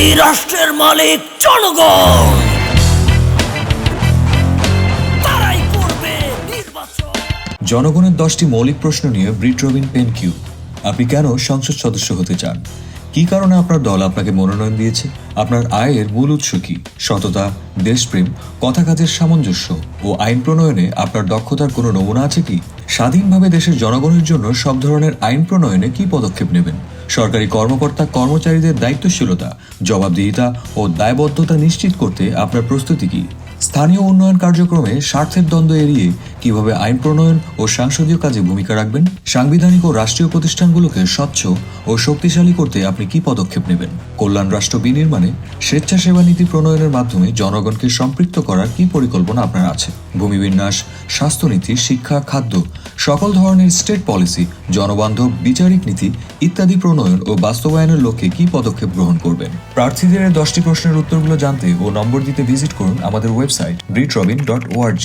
এই রাষ্ট্রের মালিক জনগণ, তারাই করবে নির্বাচন। জনগণের 10টি মৌলিক প্রশ্ন নিয়ে ব্রিট রবিন পেন কিউ। আপনি কেন সংসদ সদস্য হতে চান? কি কারণে আপনার দল আপনাকে মনোনয়ন দিয়েছে? আপনার আয়ের মূল উৎস কি? সততা, দেশপ্রেম, কথা কাজের সামঞ্জস্য ও আইন প্রণয়নে আপনার দক্ষতার কোনো নমুনা আছে কি? স্বাধীনভাবে দেশের জনগণের জন্য সব ধরনের আইন প্রণয়নে কি পদক্ষেপ নেবেন? সরকারি কর্মকর্তা কর্মচারীদের দায়িত্বশীলতা, জবাবদিহিতা ও দায়বদ্ধতা নিশ্চিত করতে আপনার প্রস্তুতি কি? স্থানীয় উন্নয়ন কার্যক্রমে স্বার্থের দ্বন্দ্ব এড়িয়ে কিভাবে আইন প্রণয়ন ও সংসদীয় কাজে ভূমিকা রাখবেন? সাংবিধানিক ও রাষ্ট্রীয় প্রতিষ্ঠানগুলোকে স্বচ্ছ ও শক্তিশালী করতে আপনি কি পদক্ষেপ নেবেন? কল্যাণ রাষ্ট্র বিনির্মাণে স্বেচ্ছাসেবা নীতি প্রণয়নের মাধ্যমে জনগণকে সম্পৃক্ত করার কি পরিকল্পনা আপনার আছে? ভূমিবিন্যাস, স্বাস্থ্যনীতি, শিক্ষা, খাদ্য, সকল ধরনের স্টেট পলিসি, জনবান্ধব বিচারিক নীতি ইত্যাদি প্রণয়ন ও বাস্তবায়নের লক্ষ্যে কি পদক্ষেপ গ্রহণ করবেন? প্রার্থীদের 10টি প্রশ্নের উত্তরগুলো জানতে ও নম্বর দিতে ভিজিট করুন আমাদের ওয়েবসাইট britrobin.org।